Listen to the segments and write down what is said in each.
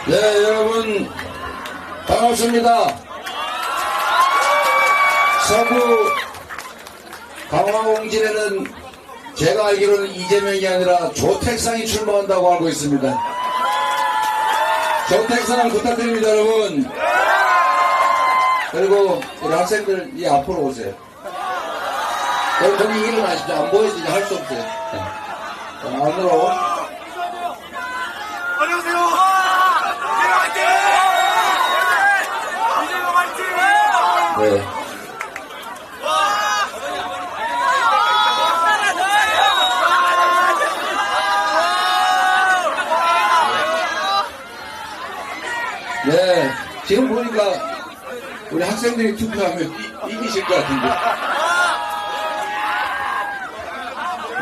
네, 여러분 반갑습니다. 서구 강화홍진에는 제가 알기로는 이재명이 아니라 조택상이 출마한다고 알고 있습니다. 조택상 부탁드립니다, 여러분. 그리고 우리 학생들 이 앞으로 오세요. 거기 일어나십시오. 안 보여서 이제 할 수 없어요. 네. 안으로. 안녕하세요. 이재명 화이팅! 이재명 화이팅! 네. 네, 지금 보니까 우리 학생들이 투표하면 이기실 것 같은데.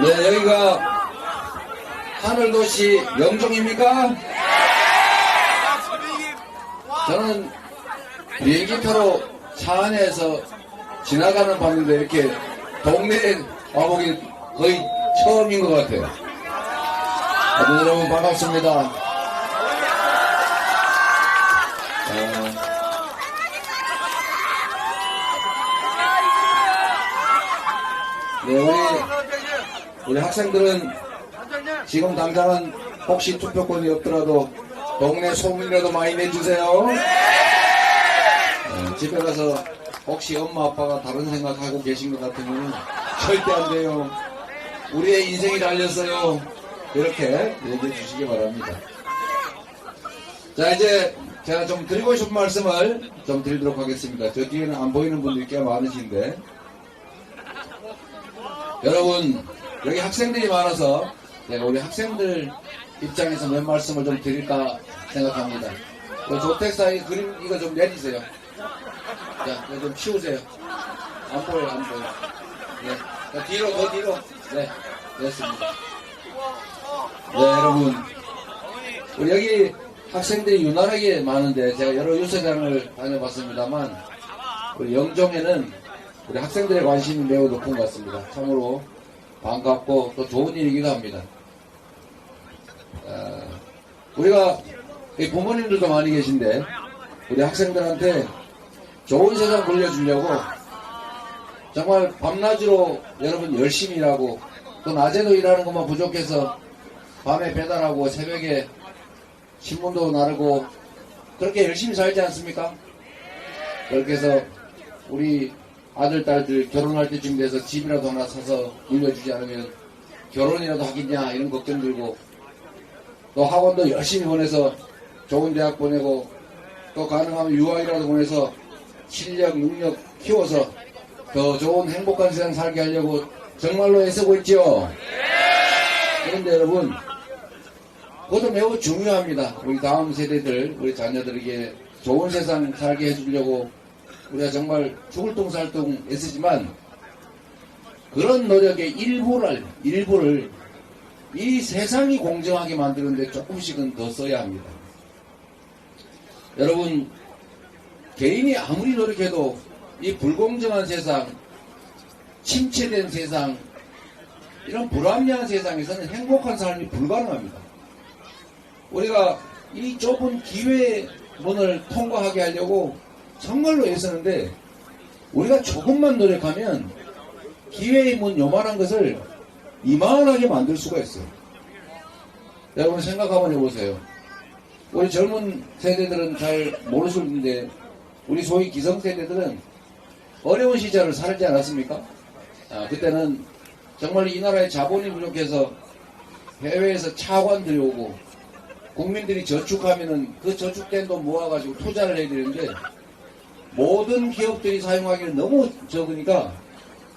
네, 여기가 하늘도시 영종입니까? 저는 비행기 타러 차 안에서 지나가는 밤인데 이렇게 동네에 와보기 거의 처음인 것 같아요. 여러분 반갑습니다. 네, 우리 학생들은 지금 당장은 혹시 투표권이 없더라도 동네 소문이라도 많이 내주세요. 집에 가서 혹시 엄마 아빠가 다른 생각하고 계신 것 같으면 절대 안 돼요. 우리의 인생이 달렸어요. 이렇게 얘기해 주시기 바랍니다. 자, 이제 제가 좀 드리고 싶은 말씀을 좀 드리도록 하겠습니다. 저 뒤에는 안 보이는 분들이 꽤 많으신데, 여러분 여기 학생들이 많아서 제가 우리 학생들 입장에서 몇 말씀을 좀 드릴까 생각합니다. 조택사의 그림 이거 좀 내리세요. 자, 이거 좀 치우세요. 안 보여요, 안 보여요. 네, 자, 뒤로, 더 뒤로. 네, 됐습니다. 네, 여러분 우리 여기 학생들이 유난하게 많은데 제가 여러 유세장을 다녀봤습니다만 우리 영종에는 우리 학생들의 관심이 매우 높은 것 같습니다. 참으로 반갑고 또 좋은 일이기도 합니다. 우리가 부모님들도 많이 계신데 우리 학생들한테 좋은 세상 물려주려고 정말 밤낮으로 여러분 열심히 일하고 또 낮에도 일하는 것만 부족해서 밤에 배달하고 새벽에 신문도 나르고 그렇게 열심히 살지 않습니까? 그렇게 해서 우리 아들, 딸들 결혼할 때쯤 돼서 집이라도 하나 사서 물려주지 않으면 결혼이라도 하겠냐 이런 걱정 들고 또 학원도 열심히 보내서 좋은 대학 보내고 또 가능하면 유아이라도 보내서 실력, 능력 키워서 더 좋은 행복한 세상 살게 하려고 정말로 애쓰고 있죠. 그런데 여러분 그것도 매우 중요합니다. 우리 다음 세대들, 우리 자녀들에게 좋은 세상 살게 해주려고 우리가 정말 죽을 똥 살 똥 애쓰지만 그런 노력의 일부를 이 세상이 공정하게 만드는데 조금씩은 더 써야 합니다. 여러분 개인이 아무리 노력해도 이 불공정한 세상, 침체된 세상, 이런 불합리한 세상에서는 행복한 삶이 불가능합니다. 우리가 이 좁은 기회의 문을 통과하게 하려고 정말로 애쓰는데 우리가 조금만 노력하면 기회의 문 요만한 것을 이만하게 만들 수가 있어요. 여러분 생각 한번 해보세요. 우리 젊은 세대들은 잘 모르실 텐데 우리 소위 기성세대들은 어려운 시절을 살지 않았습니까? 그때는 정말 이 나라의 자본이 부족해서 해외에서 차관들이 오고 국민들이 저축하면은 그 저축된 돈 모아가지고 투자를 해야 되는데 모든 기업들이 사용하기는 너무 적으니까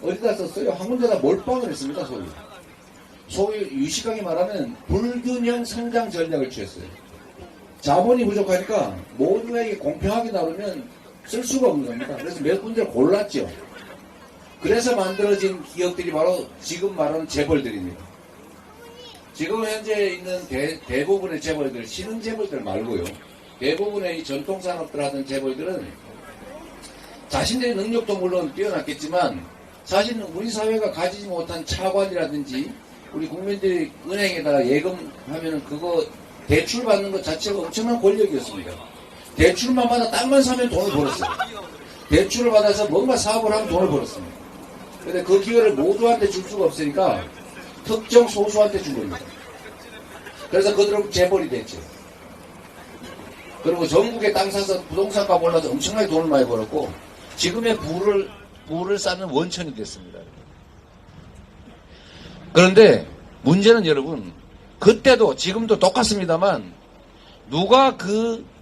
어디다 썼어요? 한 군데다 몰빵을 했습니다. 소위 유식하게 말하면 불균형 성장 전략을 취했어요. 자본이 부족하니까 모두에게 공평하게 나누면 쓸 수가 없는 겁니다. 그래서 몇 군데를 골랐죠. 그래서 만들어진 기업들이 바로 지금 말하는 재벌들입니다. 지금 현재 있는 대부분의 재벌들, 신흥 재벌들 말고요. 대부분의 이 전통산업들 하던 재벌들은 자신들의 능력도 물론 뛰어났겠지만 사실은 우리 사회가 가지지 못한 차관이라든지 우리 국민들이 은행에다가 예금하면은 그거 대출 받는 것 자체가 엄청난 권력이었습니다. 대출만 받아 땅만 사면 돈을 벌었어요. 대출을 받아서 뭔가 사업을 하면 돈을 벌었습니다. 근데 그 기회를 모두한테 줄 수가 없으니까 특정 소수한테 준 겁니다. 그래서 그들은 재벌이 됐죠. 그리고 전국에 땅 사서 부동산 값 올라서 엄청나게 돈을 많이 벌었고 지금의 부를 쌓는 원천이 됐습니다. 그런데 문제는 여러분 그때도 지금도 똑같습니다만 누가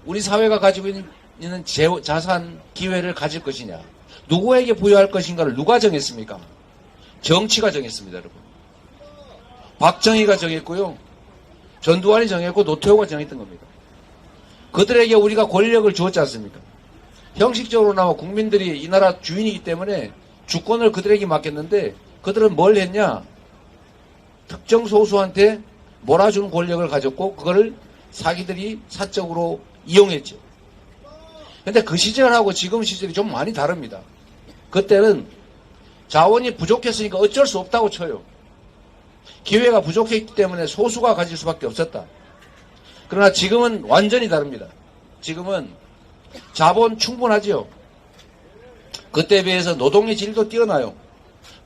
우리 사회가 가지고 있는 자산 기회를 가질 것이냐 누구에게 부여할 것인가를 누가 정했습니까? 정치가 정했습니다. 여러분. 박정희가 정했고요. 전두환이 정했고 노태우가 정했던 겁니다. 그들에게 우리가 권력을 주었지 않습니까? 형식적으로나마 국민들이 이 나라 주인이기 때문에 주권을 그들에게 맡겼는데 그들은 뭘 했냐? 특정 소수한테 몰아주는 권력을 가졌고 그거를 사기들이 사적으로 이용했죠. 근데 그 시절하고 지금 시절이 좀 많이 다릅니다. 그때는 자원이 부족했으니까 어쩔 수 없다고 쳐요. 기회가 부족했기 때문에 소수가 가질 수밖에 없었다. 그러나 지금은 완전히 다릅니다. 지금은 자본 충분하지요. 그때에 비해서 노동의 질도 뛰어나요.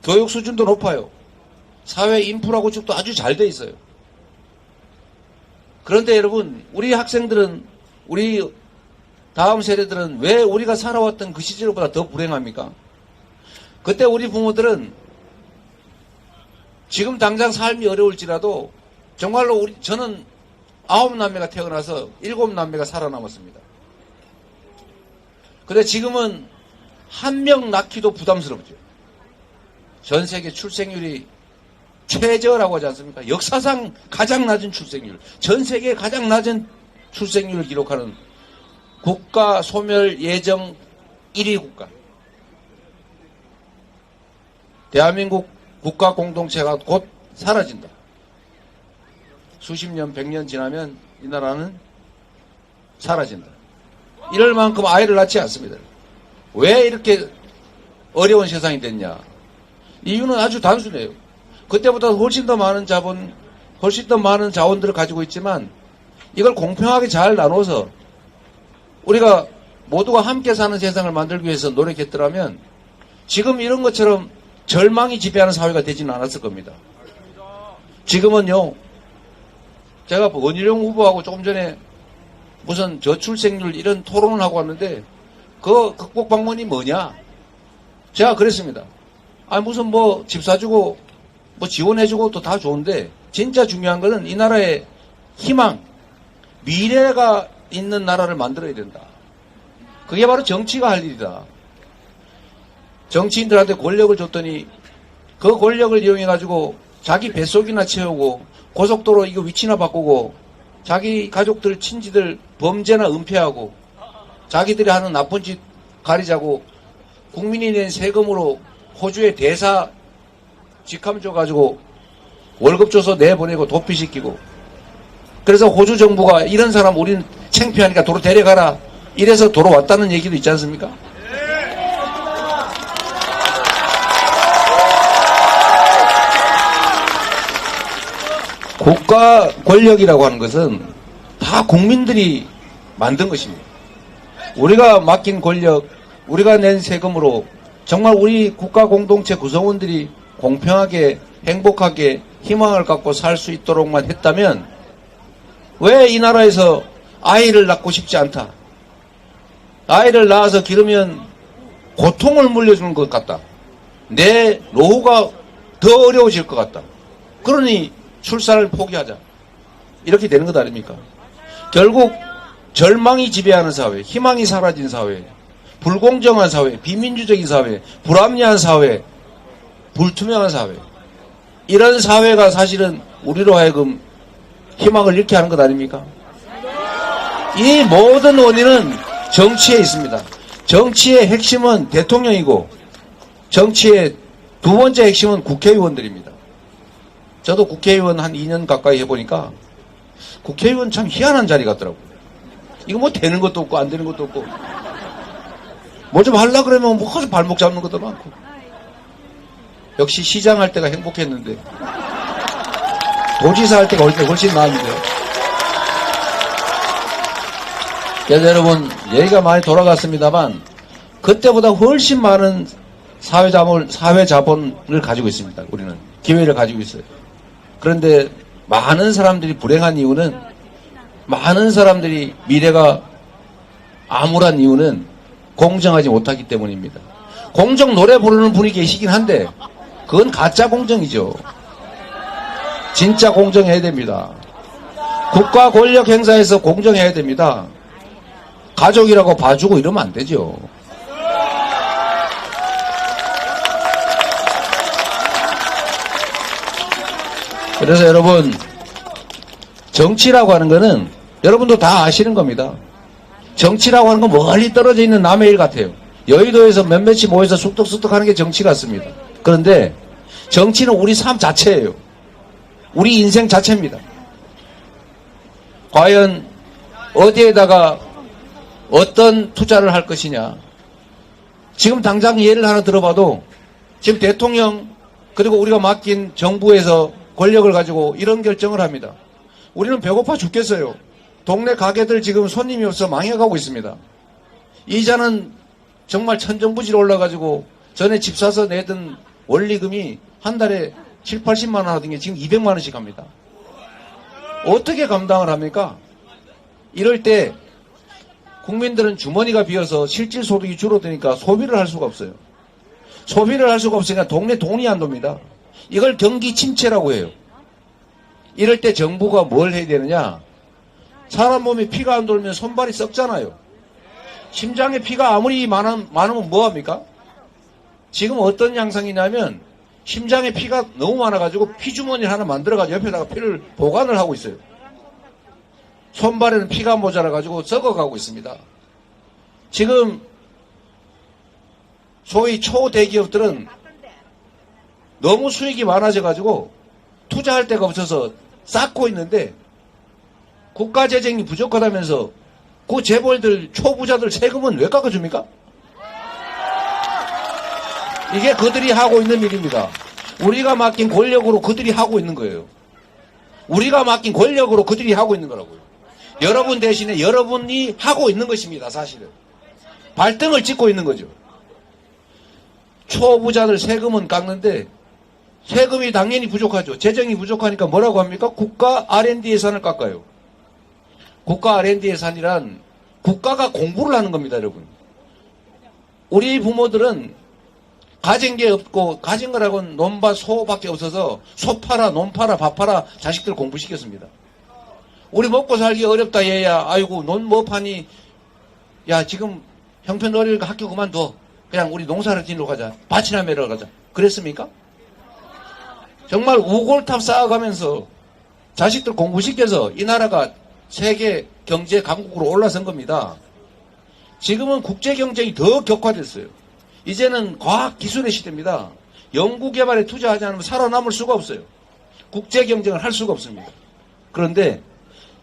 교육 수준도 높아요. 사회 인프라 구축도 아주 잘 돼 있어요. 그런데 여러분, 우리 학생들은, 우리 다음 세대들은 왜 우리가 살아왔던 그 시절보다 더 불행합니까? 그때 우리 부모들은 지금 당장 삶이 어려울지라도 정말로 저는 9남매가 태어나서 7남매가 살아남았습니다. 근데 지금은 한 명 낳기도 부담스럽죠. 전 세계 출생률이 최저라고 하지 않습니까? 역사상 가장 낮은 출생률, 전 세계 가장 낮은 출생률을 기록하는 국가 소멸 예정 1위 국가. 대한민국 국가 공동체가 곧 사라진다. 수십 년, 100년 지나면 이 나라는 사라진다. 이럴 만큼 아이를 낳지 않습니다. 왜 이렇게 어려운 세상이 됐냐? 이유는 아주 단순해요. 그때보다 훨씬 더 많은 자본, 훨씬 더 많은 자원들을 가지고 있지만 이걸 공평하게 잘 나눠서 우리가 모두가 함께 사는 세상을 만들기 위해서 노력했더라면 지금 이런 것처럼 절망이 지배하는 사회가 되지는 않았을 겁니다. 지금은요, 제가 원희룡 후보하고 조금 전에 무슨 저출생률 이런 토론을 하고 왔는데 그 극복 방법이 뭐냐? 제가 그랬습니다. 무슨 뭐 집 사주고 뭐 지원해주고 또 다 좋은데 진짜 중요한 거는 이 나라의 희망, 미래가 있는 나라를 만들어야 된다. 그게 바로 정치가 할 일이다. 정치인들한테 권력을 줬더니 그 권력을 이용해가지고 자기 뱃속이나 채우고 고속도로 이거 위치나 바꾸고 자기 가족들, 친지들 범죄나 은폐하고 자기들이 하는 나쁜 짓 가리자고 국민이 낸 세금으로 호주에 대사 직함 줘가지고 월급 줘서 내보내고 도피시키고 그래서 호주 정부가 이런 사람 우리는 창피하니까 도로 데려가라 이래서 도로 왔다는 얘기도 있지 않습니까? 국가 권력이라고 하는 것은 다 국민들이 만든 것입니다. 우리가 맡긴 권력, 우리가 낸 세금으로 정말 우리 국가 공동체 구성원들이 공평하게 행복하게 희망을 갖고 살 수 있도록만 했다면 왜 이 나라에서 아이를 낳고 싶지 않다. 아이를 낳아서 기르면 고통을 물려주는 것 같다. 내 노후가 더 어려워질 것 같다. 그러니 출산을 포기하자. 이렇게 되는 것 아닙니까? 결국 절망이 지배하는 사회, 희망이 사라진 사회, 불공정한 사회, 비민주적인 사회, 불합리한 사회, 불투명한 사회. 이런 사회가 사실은 우리로 하여금 희망을 잃게 하는 것 아닙니까? 이 모든 원인은 정치에 있습니다. 정치의 핵심은 대통령이고 정치의 두 번째 핵심은 국회의원들입니다. 저도 국회의원 한 2년 가까이 해보니까 국회의원 참 희한한 자리 같더라고요. 이거 뭐 되는 것도 없고 안 되는 것도 없고 뭐 좀 하려고 그러면 뭐 커서 발목 잡는 것도 많고 역시 시장 할 때가 행복했는데 도지사 할 때가 훨씬 나았는데 그래서 여러분, 얘기가 많이 돌아갔습니다만, 그때보다 훨씬 많은 사회 자본을 가지고 있습니다. 우리는. 기회를 가지고 있어요. 그런데 많은 사람들이 불행한 이유는, 많은 사람들이 미래가 암울한 이유는 공정하지 못하기 때문입니다. 공정 노래 부르는 분이 계시긴 한데, 그건 가짜 공정이죠. 진짜 공정해야 됩니다. 국가 권력 행사에서 공정해야 됩니다. 가족이라고 봐주고 이러면 안 되죠. 그래서 여러분, 정치라고 하는 거는 여러분도 다 아시는 겁니다. 정치라고 하는 건 멀리 떨어져 있는 남의 일 같아요. 여의도에서 몇몇이 모여서 쑥덕쑥덕 하는 게 정치 같습니다. 그런데 정치는 우리 삶 자체예요. 우리 인생 자체입니다. 과연 어디에다가 어떤 투자를 할 것이냐. 지금 당장 예를 하나 들어봐도 지금 대통령 그리고 우리가 맡긴 정부에서 권력을 가지고 이런 결정을 합니다. 우리는 배고파 죽겠어요. 동네 가게들 지금 손님이 없어 망해가고 있습니다. 이자는 정말 천정부지로 올라가지고 전에 집 사서 내던 원리금이 한 달에 7, 80만 원 하던 게 지금 200만 원씩 합니다. 어떻게 감당을 합니까? 이럴 때 국민들은 주머니가 비어서 실질 소득이 줄어드니까 소비를 할 수가 없어요. 소비를 할 수가 없으니까 동네 돈이 안 돕니다. 이걸 경기 침체라고 해요. 이럴 때 정부가 뭘 해야 되느냐? 사람 몸에 피가 안 돌면 손발이 썩잖아요. 심장에 피가 아무리 많으면 뭐합니까? 지금 어떤 양상이냐면 심장에 피가 너무 많아가지고 피주머니를 하나 만들어가지고 옆에다가 피를 보관을 하고 있어요. 손발에는 피가 모자라가지고 썩어가고 있습니다. 지금 소위 초대기업들은 너무 수익이 많아져가지고 투자할 데가 없어서 쌓고 있는데 국가재정이 부족하다면서 그 재벌들 초부자들 세금은 왜 깎아줍니까? 이게 그들이 하고 있는 일입니다. 우리가 맡긴 권력으로 그들이 하고 있는 거예요. 우리가 맡긴 권력으로 그들이 하고 있는 거라고요. 여러분 대신에 여러분이 하고 있는 것입니다. 사실은. 발등을 찍고 있는 거죠. 초부자들 세금은 깎는데 세금이 당연히 부족하죠. 재정이 부족하니까 뭐라고 합니까? 국가 R&D 예산을 깎아요. 국가 R&D 예산이란 국가가 공부를 하는 겁니다, 여러분. 우리 부모들은 가진 게 없고 가진 거라고는 논밭 소밖에 없어서 소 팔아, 논 팔아, 밥 팔아 자식들 공부시켰습니다. 우리 먹고 살기 어렵다 얘야. 아이고 논 뭐 파니. 야 지금 형편 어려우니까 학교 그만둬. 그냥 우리 농사를 짓러 가자. 밭이나 매러 가자. 그랬습니까? 정말 우골탑 쌓아가면서 자식들 공부시켜서 이 나라가 세계 경제 강국으로 올라선 겁니다. 지금은 국제 경쟁이 더 격화됐어요. 이제는 과학 기술의 시대입니다. 연구개발에 투자하지 않으면 살아남을 수가 없어요. 국제 경쟁을 할 수가 없습니다. 그런데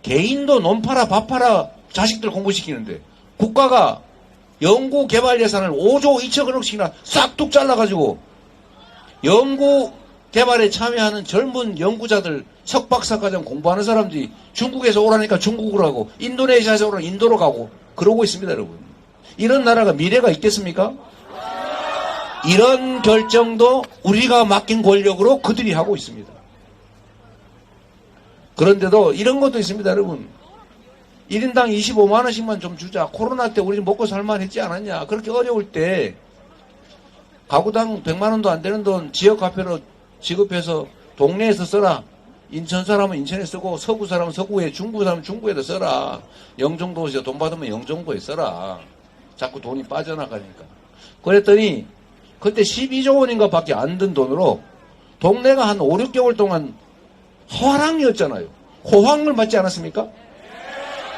개인도 논 팔아 밥 팔아 자식들 공부시키는데 국가가 연구개발 예산을 5조 2천억씩이나 싹둑 잘라가지고 연구개발에 참여하는 젊은 연구자들 석박사과정 공부하는 사람들이 중국에서 오라니까 중국으로 가고 인도네시아에서 오라니까 인도로 가고 그러고 있습니다, 여러분. 이런 나라가 미래가 있겠습니까? 이런 결정도 우리가 맡긴 권력으로 그들이 하고 있습니다. 그런데도 이런 것도 있습니다, 여러분. 1인당 25만 원씩만 좀 주자. 코로나 때 우리 먹고 살만 했지 않았냐. 그렇게 어려울 때 가구당 100만 원도 안 되는 돈 지역화폐로 지급해서 동네에서 써라. 인천 사람은 인천에 쓰고 서구 사람은 서구에, 중부 사람은 중부에다 써라. 영종도에서 돈 받으면 영종도에 써라. 자꾸 돈이 빠져나가니까. 그랬더니 그때 12조 원인가 밖에 안 든 돈으로 동네가 한 5, 6개월 동안 화랑이었잖아요. 호황을 맞지 않았습니까?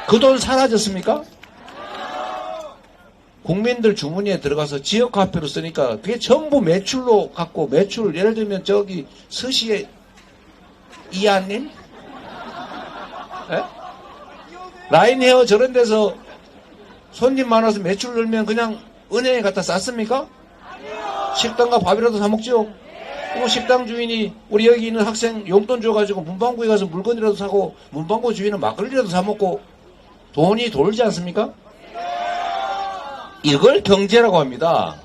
그 돈 사라졌습니까? 국민들 주머니에 들어가서 지역화폐로 쓰니까 그게 전부 매출로 갖고 매출 예를 들면 저기 서시에 이하님? 라인헤어 저런 데서 손님 많아서 매출 늘면 그냥 은행에 갖다 쌌습니까? 식당과 밥이라도 사 먹죠? 뭐 식당 주인이 우리 여기 있는 학생 용돈 줘가지고 문방구에 가서 물건이라도 사고 문방구 주인은 막걸리라도 사 먹고 돈이 돌지 않습니까? 이걸 경제라고 합니다.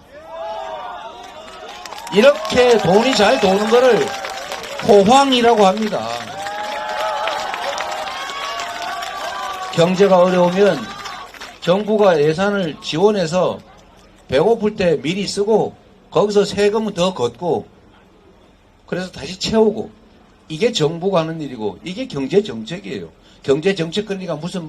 이렇게 돈이 잘 도는 거를 호황이라고 합니다. 경제가 어려우면 정부가 예산을 지원해서 배고플 때 미리 쓰고 거기서 세금은 더 걷고 그래서 다시 채우고 이게 정부가 하는 일이고 이게 경제 정책이에요. 경제 정책 그러니까 무슨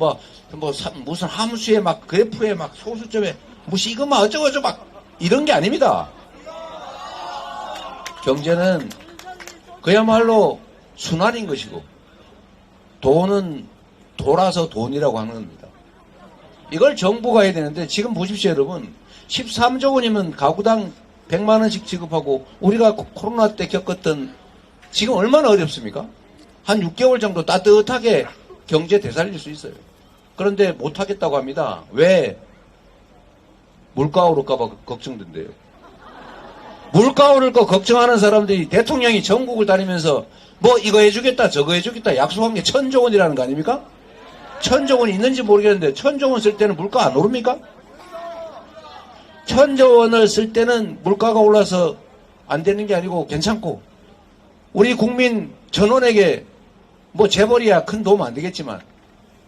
무슨 함수에 막 그래프에 막 소수점에 무슨 이것만 어쩌고저쩌고 막 이런 게 아닙니다. 경제는 그야말로 순환인 것이고 돈은 돌아서 돈이라고 하는 겁니다. 이걸 정부가 해야 되는데 지금 보십시오 여러분. 13조 원이면 가구당 100만 원씩 지급하고 우리가 코로나 때 겪었던 지금 얼마나 어렵습니까? 한 6개월 정도 따뜻하게 경제 되살릴 수 있어요. 그런데 못하겠다고 합니다. 왜? 물가 오를까봐 걱정된대요. 물가 오를 거 걱정하는 사람들이 대통령이 전국을 다니면서 뭐 이거 해주겠다 저거 해주겠다 약속한 게 1,000조 원이라는 거 아닙니까? 1,000조 원이 있는지 모르겠는데 1,000조 원 쓸 때는 물가 안 오릅니까? 1,000조 원을 쓸 때는 물가가 올라서 안 되는 게 아니고 괜찮고 우리 국민 전원에게 뭐 재벌이야 큰 도움 안 되겠지만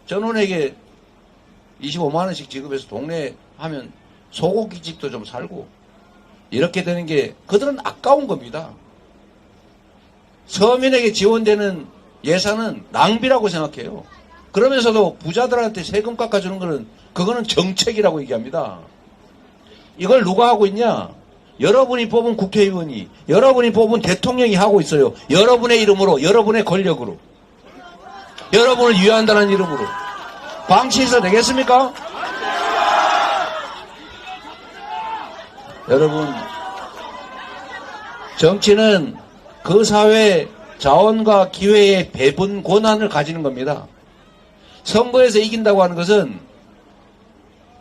전원에게 25만 원씩 지급해서 동네 하면 소고기집도 좀 살고 이렇게 되는 게 그들은 아까운 겁니다. 서민에게 지원되는 예산은 낭비라고 생각해요. 그러면서도 부자들한테 세금 깎아주는 거는 그거는 정책이라고 얘기합니다. 이걸 누가 하고 있냐? 여러분이 뽑은 국회의원이 여러분이 뽑은 대통령이 하고 있어요. 여러분의 이름으로 여러분의 권력으로 여러분을 위한다는 이름으로 방치해서 되겠습니까? 여러분 정치는 그 사회 자원과 기회의 배분 권한을 가지는 겁니다. 선거에서 이긴다고 하는 것은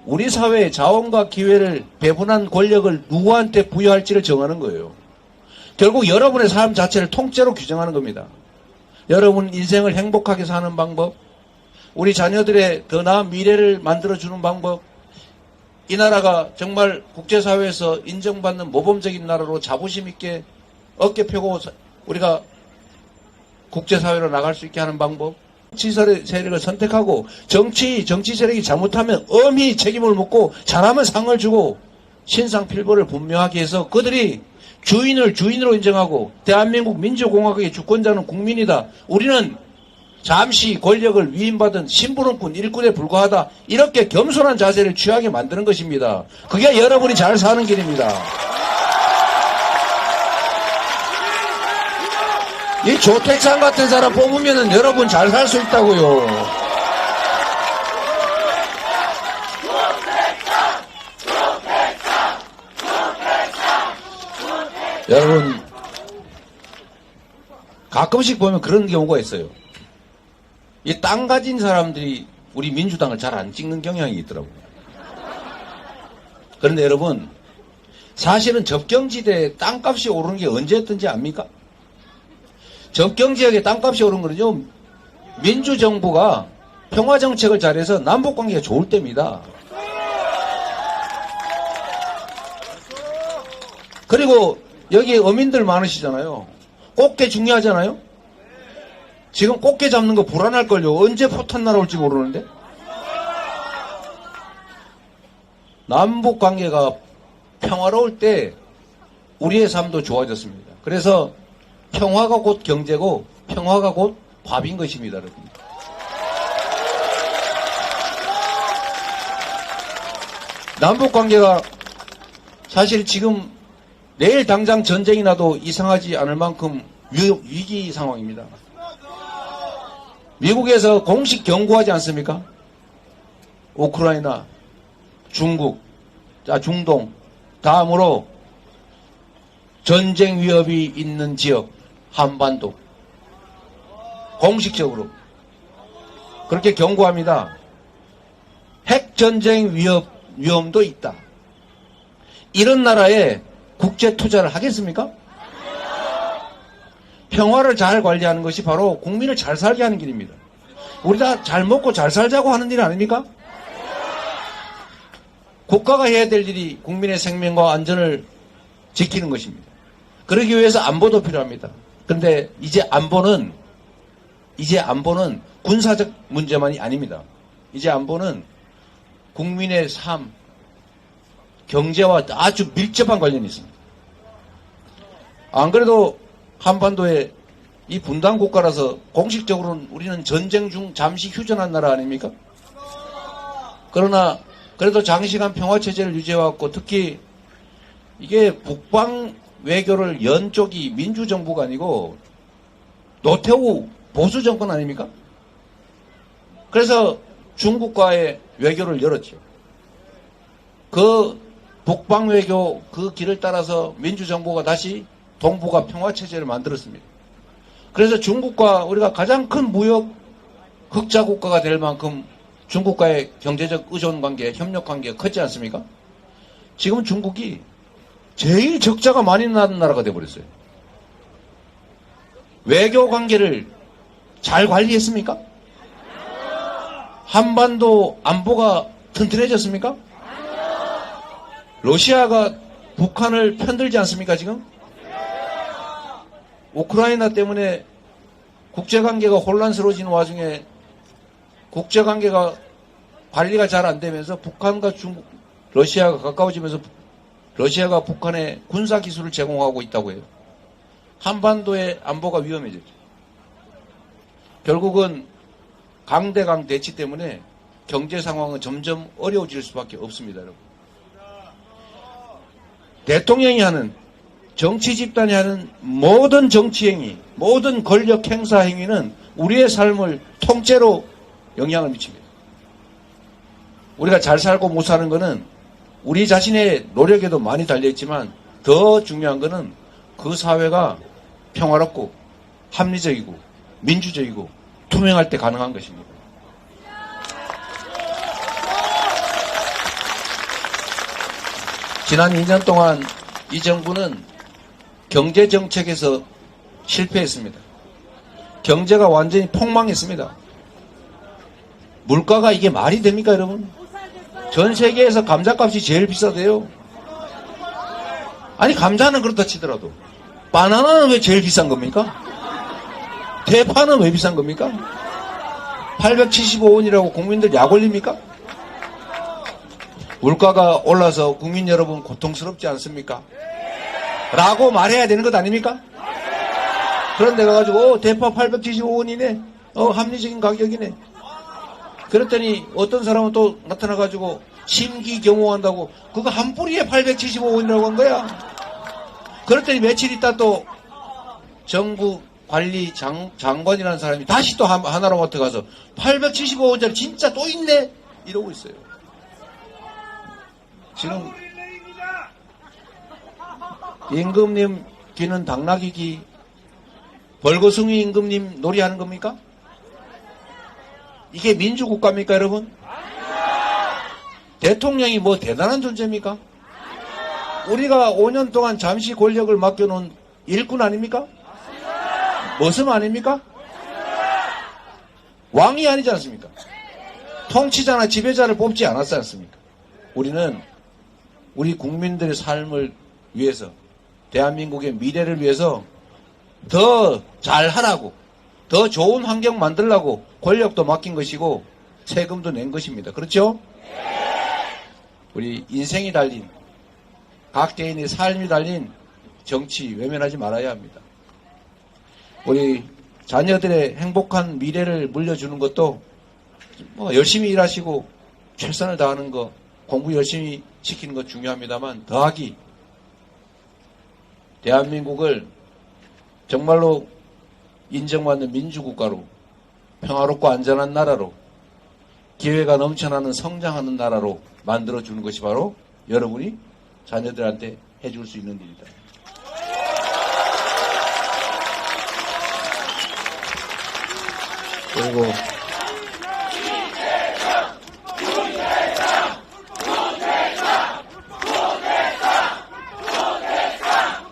우리 사회의 자원과 기회를 배분한 권력을 누구한테 부여할지를 정하는 거예요. 결국 여러분의 삶 자체를 통째로 규정하는 겁니다. 여러분 인생을 행복하게 사는 방법, 우리 자녀들의 더 나은 미래를 만들어주는 방법, 이 나라가 정말 국제사회에서 인정받는 모범적인 나라로 자부심 있게 어깨 펴고 우리가 국제사회로 나갈 수 있게 하는 방법, 정치 세력을 선택하고 정치 세력이 잘못하면 엄히 책임을 묻고 잘하면 상을 주고 신상필벌을 분명하게 해서 그들이 주인으로 인정하고 대한민국 민주공화국의 주권자는 국민이다. 우리는 잠시 권력을 위임받은 심부름꾼 일꾼에 불과하다. 이렇게 겸손한 자세를 취하게 만드는 것입니다. 그게 여러분이 잘 사는 길입니다. 이 조택상 같은 사람 뽑으면 여러분 잘 살 수 있다고요. 여러분 가끔씩 보면 그런 경우가 있어요. 이 땅 가진 사람들이 우리 민주당을 잘 안 찍는 경향이 있더라고요. 그런데 여러분 사실은 접경지대에 땅값이 오르는 게 언제였던지 압니까? 접경지역에 땅값이 오른 거는요, 민주정부가 평화정책을 잘해서 남북관계가 좋을 때입니다. 그리고 여기 어민들 많으시잖아요. 꽃게 중요하잖아요. 지금 꽃게 잡는 거 불안할걸요. 언제 포탄 날아올지 모르는데. 남북관계가 평화로울 때 우리의 삶도 좋아졌습니다. 그래서 평화가 곧 경제고 평화가 곧 밥인 것입니다. 여러분. 남북관계가 사실 지금 내일 당장 전쟁이 나도 이상하지 않을 만큼 위기 상황입니다. 미국에서 공식 경고하지 않습니까? 우크라이나, 중국, 중동, 다음으로 전쟁 위협이 있는 지역, 한반도. 공식적으로. 그렇게 경고합니다. 핵전쟁 위험도 있다. 이런 나라에 국제 투자를 하겠습니까? 평화를 잘 관리하는 것이 바로 국민을 잘 살게 하는 길입니다. 우리 다 잘 먹고 잘 살자고 하는 일 아닙니까? 국가가 해야 될 일이 국민의 생명과 안전을 지키는 것입니다. 그러기 위해서 안보도 필요합니다. 근데 이제 안보는 군사적 문제만이 아닙니다. 이제 안보는 국민의 삶, 경제와 아주 밀접한 관련이 있습니다. 안 그래도 한반도에 이 분단 국가라서 공식적으로는 우리는 전쟁 중 잠시 휴전한 나라 아닙니까? 그러나 그래도 장시간 평화체제를 유지해왔고 특히 이게 북방 외교를 연 쪽이 민주정부가 아니고 노태우 보수정권 아닙니까? 그래서 중국과의 외교를 열었죠. 그 북방 외교 그 길을 따라서 민주정부가 다시 동북아 평화체제를 만들었습니다. 그래서 중국과 우리가 가장 큰 무역 흑자 국가가 될 만큼 중국과의 경제적 의존 관계, 협력 관계가 컸지 않습니까? 지금 중국이 제일 적자가 많이 나는 나라가 되어버렸어요. 외교 관계를 잘 관리했습니까? 한반도 안보가 튼튼해졌습니까? 러시아가 북한을 편들지 않습니까, 지금? 우크라이나 때문에 국제관계가 혼란스러워지는 와중에 국제관계가 관리가 잘 안 되면서 북한과 중국, 러시아가 가까워지면서 러시아가 북한에 군사기술을 제공하고 있다고 해요. 한반도의 안보가 위험해졌죠. 결국은 강대강 대치 때문에 경제 상황은 점점 어려워질 수밖에 없습니다, 여러분. 대통령이 하는 정치 집단이 하는 모든 정치 행위, 모든 권력 행사 행위는 우리의 삶을 통째로 영향을 미칩니다. 우리가 잘 살고 못 사는 것은 우리 자신의 노력에도 많이 달려있지만 더 중요한 것은 그 사회가 평화롭고 합리적이고 민주적이고 투명할 때 가능한 것입니다. 지난 2년 동안 이 정부는 경제정책에서 실패했습니다. 경제가 완전히 폭망했습니다. 물가가 이게 말이 됩니까, 여러분? 전 세계에서 감자값이 제일 비싸대요. 아니, 감자는 그렇다 치더라도 바나나는 왜 제일 비싼 겁니까? 대파는 왜 비싼 겁니까? 875원이라고 국민들 약 올립니까? 물가가 올라서 국민 여러분 고통스럽지 않습니까? 라고 말해야 되는 것 아닙니까? 그런데 가가지고 대파 875원이네. 합리적인 가격이네. 그랬더니 어떤 사람은 또 나타나가지고 심기경호한다고 그거 한 뿌리에 875원이라고 한 거야. 그랬더니 며칠 있다 또 정부 관리 장관이라는 사람이 다시 또 하나로마트 가서 875원짜리 진짜 또 있네 이러고 있어요. 지금 임금님 귀는 당나귀 귀, 벌거숭이 임금님 놀이하는 겁니까? 이게 민주국가입니까, 여러분? 대통령이 뭐 대단한 존재입니까? 우리가 5년 동안 잠시 권력을 맡겨놓은 일꾼 아닙니까? 머슴 아닙니까? 왕이 아니지 않습니까? 통치자나 지배자를 뽑지 않았지 않습니까? 우리는 우리 국민들의 삶을 위해서, 대한민국의 미래를 위해서 더 잘하라고, 더 좋은 환경 만들라고 권력도 맡긴 것이고 세금도 낸 것입니다. 그렇죠? 우리 인생이 달린, 각 개인의 삶이 달린 정치 외면하지 말아야 합니다. 우리 자녀들의 행복한 미래를 물려주는 것도 뭐 열심히 일하시고 최선을 다하는 거, 공부 열심히 시키는 것 중요합니다만 더하기 대한민국을 정말로 인정받는 민주국가로, 평화롭고 안전한 나라로, 기회가 넘쳐나는 성장하는 나라로 만들어주는 것이 바로 여러분이 자녀들한테 해줄 수 있는 일이다.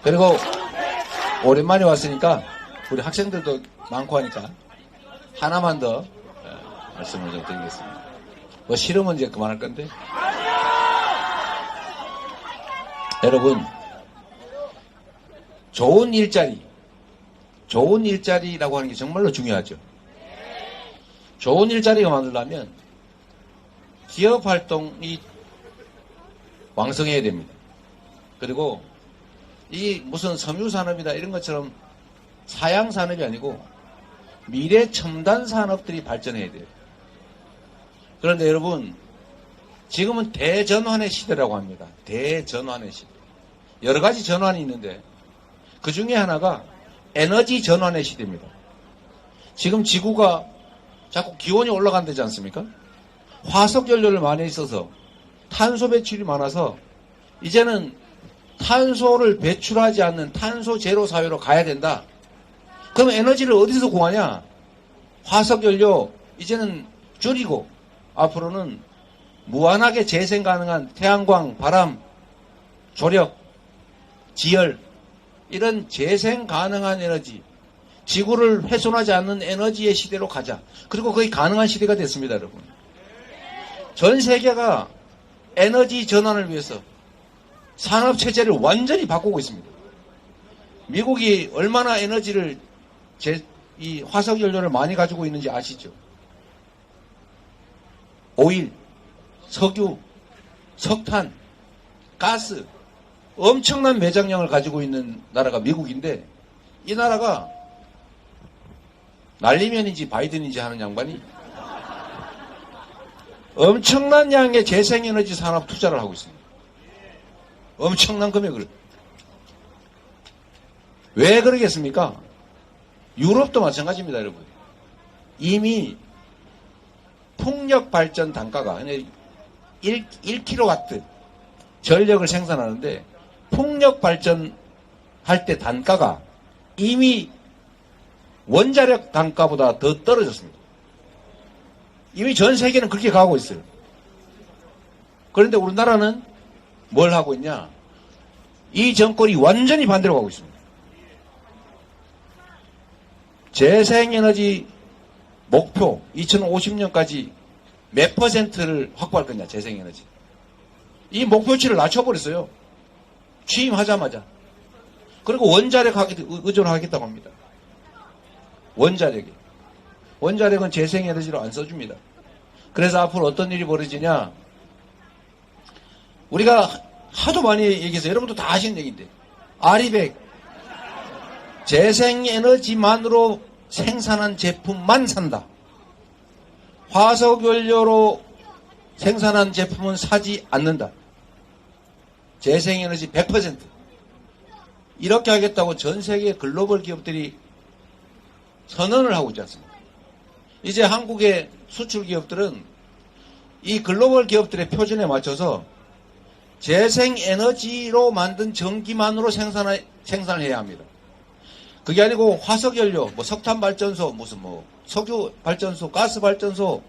그리고 오랜만에 왔으니까 우리 학생들도 많고 하니까 하나만 더 말씀을 좀 드리겠습니다. 뭐 싫으면 이제 그만할 건데. 여러분, 좋은 일자리라고 하는 게 정말로 중요하죠. 좋은 일자리가 만들려면 기업 활동이 왕성해야 됩니다. 그리고 이 무슨 섬유산업이다 이런 것처럼 사양산업이 아니고 미래 첨단 산업들이 발전해야 돼요. 그런데 여러분, 지금은 대전환의 시대라고 합니다. 대전환의 시대. 여러 가지 전환이 있는데 그 중에 하나가 에너지 전환의 시대입니다. 지금 지구가 자꾸 기온이 올라간다지 않습니까? 화석 연료를 많이 써서 탄소 배출이 많아서 이제는 탄소를 배출하지 않는 탄소 제로 사회로 가야 된다. 그럼 에너지를 어디서 구하냐? 화석 연료 이제는 줄이고 앞으로는 무한하게 재생 가능한 태양광, 바람, 조력, 지열 이런 재생 가능한 에너지, 지구를 훼손하지 않는 에너지의 시대로 가자. 그리고 거의 가능한 시대가 됐습니다, 여러분. 전 세계가 에너지 전환을 위해서 산업 체제를 완전히 바꾸고 있습니다. 미국이 얼마나 에너지를 이 화석 연료를 많이 가지고 있는지 아시죠? 오일, 석유, 석탄, 가스 엄청난 매장량을 가지고 있는 나라가 미국인데 이 나라가 날리면인지 바이든인지 하는 양반이 엄청난 양의 재생에너지 산업 투자를 하고 있습니다. 엄청난 금액을. 왜 그러겠습니까? 유럽도 마찬가지입니다, 여러분. 이미 풍력 발전 단가가 1kW 전력을 생산하는데 풍력 발전할 때 단가가 이미 원자력 단가보다 더 떨어졌습니다. 이미 전 세계는 그렇게 가고 있어요. 그런데 우리나라는 뭘 하고 있냐? 이 정권이 완전히 반대로 가고 있습니다. 재생에너지 목표 2050년까지 몇 %를 확보할 거냐, 재생에너지. 이 목표치를 낮춰버렸어요. 취임하자마자. 그리고 원자력 의존을 하겠다고 합니다. 원자력이. 원자력은 재생에너지로 안 써줍니다. 그래서 앞으로 어떤 일이 벌어지냐. 우리가 하도 많이 얘기해서 여러분도 다 아시는 얘기인데 아리백 재생에너지만으로 생산한 제품만 산다. 화석연료로 생산한 제품은 사지 않는다. 재생에너지 100%. 이렇게 하겠다고 전 세계 글로벌 기업들이 선언을 하고 있지 않습니까? 이제 한국의 수출 기업들은 이 글로벌 기업들의 표준에 맞춰서 재생에너지로 만든 전기만으로 생산을 해야 합니다. 그게 아니고 화석연료, 뭐 석탄발전소, 무슨 뭐 석유발전소, 가스발전소,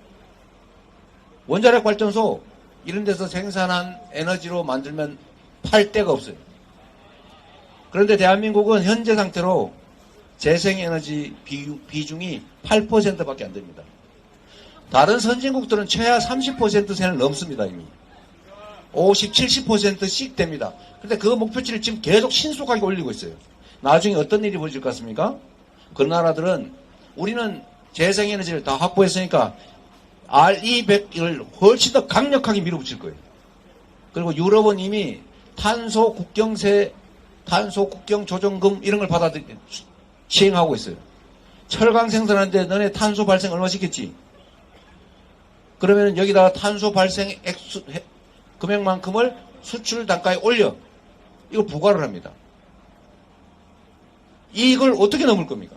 원자력 발전소 이런 데서 생산한 에너지로 만들면 팔 데가 없어요. 그런데 대한민국은 현재 상태로 재생에너지 비중이 8%밖에 안 됩니다. 다른 선진국들은 최하 30%세를 넘습니다. 이미. 50, 70%씩 됩니다. 그런데 그 목표치를 지금 계속 신속하게 올리고 있어요. 나중에 어떤 일이 벌어질 것 같습니까? 그 나라들은 우리는 재생에너지를 다 확보했으니까 RE100을 훨씬 더 강력하게 밀어붙일 거예요. 그리고 유럽은 이미 탄소 국경세, 탄소 국경 조정금 이런 걸 시행하고 있어요. 철강 생산하는데 너네 탄소 발생 얼마 시켰지? 그러면 여기다가 탄소 발생 금액만큼을 수출 단가에 올려. 이걸 부과를 합니다. 이걸 어떻게 넘을 겁니까?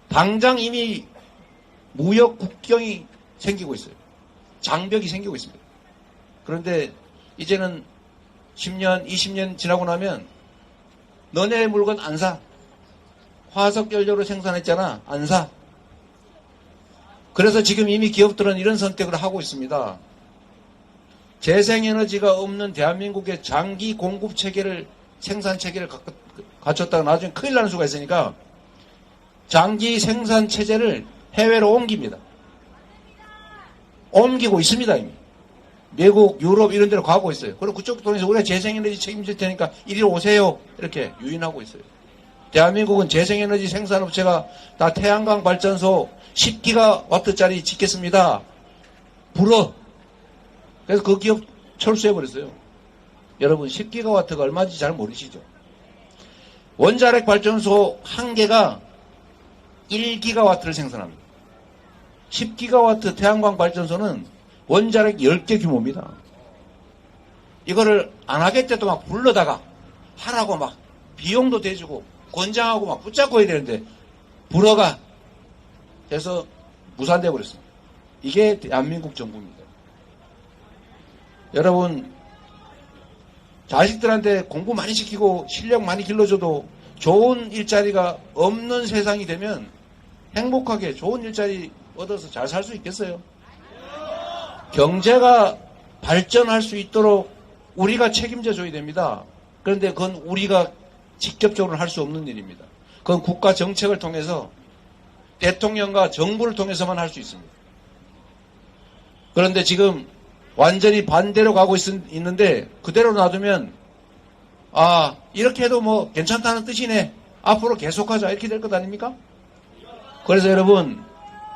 당장 이미 무역 국경이 생기고 있어요. 장벽이 생기고 있습니다. 그런데 이제는 10년, 20년 지나고 나면 너네 물건 안 사. 화석연료로 생산했잖아. 안 사. 그래서 지금 이미 기업들은 이런 선택을 하고 있습니다. 재생에너지가 없는 대한민국의 장기 공급 체계를, 생산 체계를 갖췄다가 나중에 큰일 나는 수가 있으니까 장기 생산 체제를 해외로 옮깁니다. 옮기고 있습니다, 이미. 미국, 유럽 이런 데로 가고 있어요. 그리고 그쪽 통해서 우리가 재생에너지 책임질 테니까 이리로 오세요. 이렇게 유인하고 있어요. 대한민국은 재생에너지 생산업체가 다 태양광 발전소 10기가와트짜리 짓겠습니다. 불어. 그래서 그 기업 철수해버렸어요. 여러분 10기가와트가 얼마인지 잘 모르시죠? 원자력 발전소 한 개가 1기가와트를 생산합니다. 10기가와트 태양광 발전소는 원자력 10개 규모입니다. 이거를 안 하겠다도 막 불러다가 하라고 막 비용도 대주고 권장하고 막 붙잡고 해야 되는데 불어가 돼서 무산돼 버렸습니다. 이게 대한민국 정부입니다. 여러분 자식들한테 공부 많이 시키고 실력 많이 길러줘도 좋은 일자리가 없는 세상이 되면 행복하게 좋은 일자리 얻어서 잘 살 수 있겠어요? 경제가 발전할 수 있도록 우리가 책임져 줘야 됩니다. 그런데 그건 우리가 직접적으로 할 수 없는 일입니다. 그건 국가 정책을 통해서 대통령과 정부를 통해서만 할 수 있습니다. 그런데 지금 완전히 반대로 가고 있는데 그대로 놔두면 이렇게 해도 뭐 괜찮다는 뜻이네. 앞으로 계속하자 이렇게 될 것 아닙니까? 그래서 여러분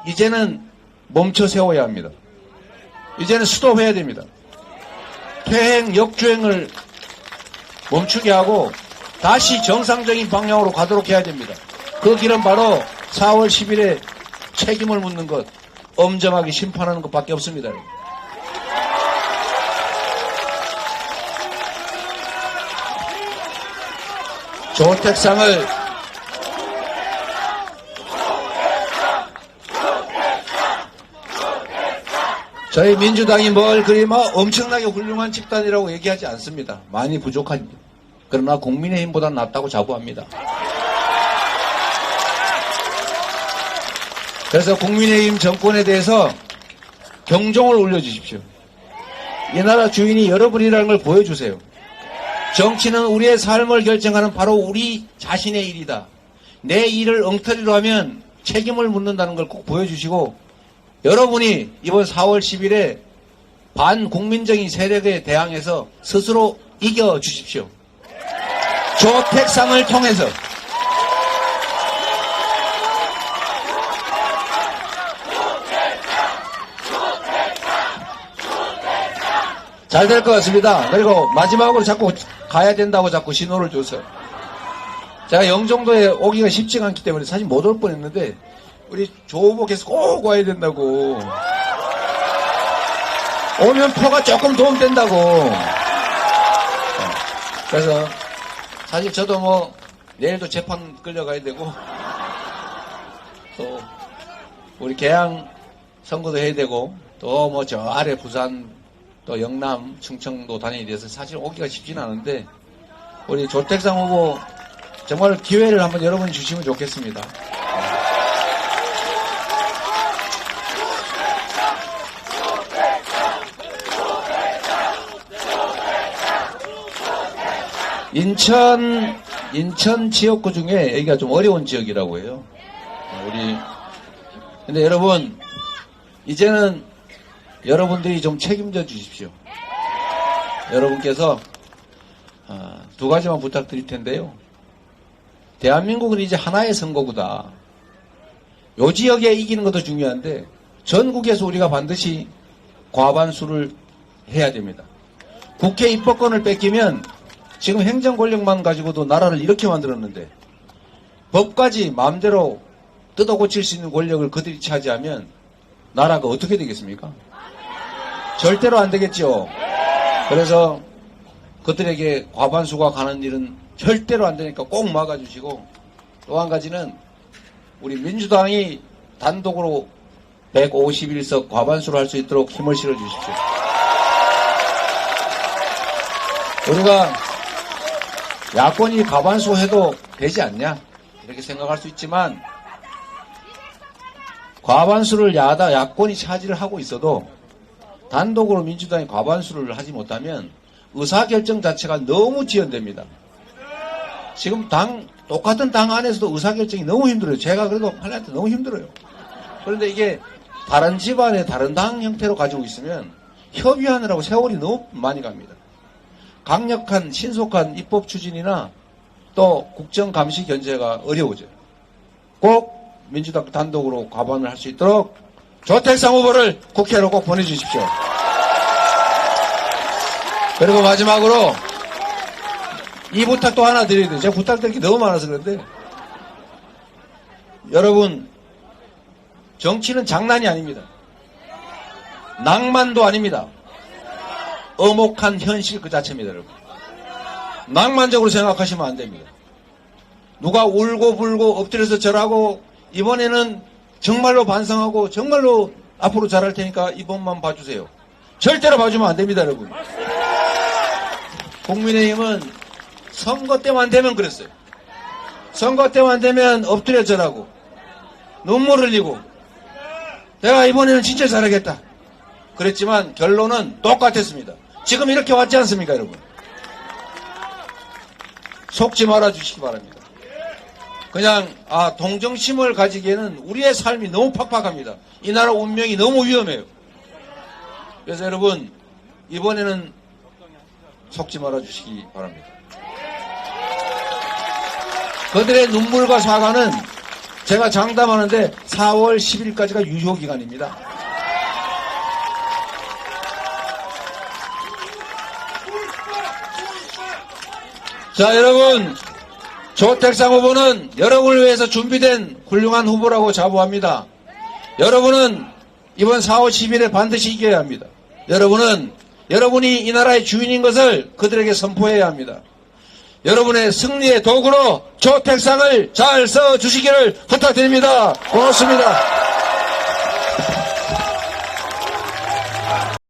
이제는 멈춰 세워야 합니다. 이제는 스톱해야 됩니다. 퇴행, 역주행을 멈추게 하고 다시 정상적인 방향으로 가도록 해야 됩니다. 그 길은 바로 4월 10일에 책임을 묻는 것, 엄정하게 심판하는 것밖에 없습니다. 조택상을 저희 민주당이 뭘 그리 엄청나게 훌륭한 집단이라고 얘기하지 않습니다. 많이 부족합니다. 그러나 국민의힘보다 낫다고 자부합니다. 그래서 국민의힘 정권에 대해서 경종을 울려주십시오. 이 나라 주인이 여러분이라는 걸 보여주세요. 정치는 우리의 삶을 결정하는 바로 우리 자신의 일이다. 내 일을 엉터리로 하면 책임을 묻는다는 걸 꼭 보여주시고 여러분이 이번 4월 10일에 반국민적인 세력에 대항해서 스스로 이겨주십시오. 조택상을 통해서 잘 될 것 같습니다. 그리고 마지막으로 자꾸 가야 된다고 자꾸 신호를 줬어요. 제가 영종도에 오기가 쉽지가 않기 때문에 사실 못 올 뻔했는데 우리 조 후보께서 꼭 와야 된다고. 오면 표가 조금 도움된다고. 그래서 사실 저도 뭐 내일도 재판 끌려가야 되고 또 우리 계양 선거도 해야 되고 또 뭐 저 아래 부산 또 영남 충청도 다니게 돼서 사실 오기가 쉽지는 않은데 우리 조택상 후보 정말 기회를 한번 여러분 주시면 좋겠습니다. 인천 지역구 중에 여기가 좀 어려운 지역이라고 해요. 근데 여러분, 이제는 여러분들이 좀 책임져 주십시오. 여러분께서, 두 가지만 부탁드릴 텐데요. 대한민국은 이제 하나의 선거구다. 요 지역에 이기는 것도 중요한데, 전국에서 우리가 반드시 과반수를 해야 됩니다. 국회 입법권을 뺏기면 지금 행정 권력만 가지고도 나라를 이렇게 만들었는데 법까지 마음대로 뜯어 고칠 수 있는 권력을 그들이 차지하면 나라가 어떻게 되겠습니까? 절대로 안 되겠죠. 그래서 그들에게 과반수가 가는 일은 절대로 안 되니까 꼭 막아주시고 또 한 가지는 우리 민주당이 단독으로 151석 과반수를 할 수 있도록 힘을 실어주십시오. 우리가 야권이 과반수 해도 되지 않냐 이렇게 생각할 수 있지만 과반수를 야권이 차지를 하고 있어도 단독으로 민주당이 과반수를 하지 못하면 의사결정 자체가 너무 지연됩니다. 지금 똑같은 당 안에서도 의사결정이 너무 힘들어요. 제가 그래도 하려한테 너무 힘들어요. 그런데 이게 다른 집안의 다른 당 형태로 가지고 있으면 협의하느라고 세월이 너무 많이 갑니다. 강력한 신속한 입법 추진이나 또 국정감시 견제가 어려워져요. 꼭 민주당 단독으로 과반을 할 수 있도록 조택상 후보를 국회로 꼭 보내주십시오. 그리고 마지막으로 이 부탁도 하나 드려야 돼요. 제가 부탁드릴 게 너무 많아서 그런데 여러분, 정치는 장난이 아닙니다. 낭만도 아닙니다. 엄혹한 현실 그 자체입니다, 여러분. 낭만적으로 생각하시면 안 됩니다. 누가 울고 불고 엎드려서 절하고 이번에는 정말로 반성하고 정말로 앞으로 잘할 테니까 이번만 봐주세요. 절대로 봐주면 안 됩니다, 여러분. 국민의힘은 선거 때만 되면 그랬어요. 선거 때만 되면 엎드려 절하고 눈물 흘리고 내가 이번에는 진짜 잘하겠다 그랬지만 결론은 똑같았습니다. 지금 이렇게 왔지 않습니까, 여러분? 속지 말아 주시기 바랍니다. 그냥 동정심을 가지기에는 우리의 삶이 너무 팍팍합니다. 이 나라 운명이 너무 위험해요. 그래서 여러분, 이번에는 속지 말아 주시기 바랍니다. 그들의 눈물과 사과는 제가 장담하는데 4월 10일까지가 유효기간입니다. 자, 여러분, 조택상 후보는 여러분을 위해서 준비된 훌륭한 후보라고 자부합니다. 여러분은 이번 4월 10일에 반드시 이겨야 합니다. 여러분이 이 나라의 주인인 것을 그들에게 선포해야 합니다. 여러분의 승리의 도구로 조택상을 잘 써주시기를 부탁드립니다. 고맙습니다.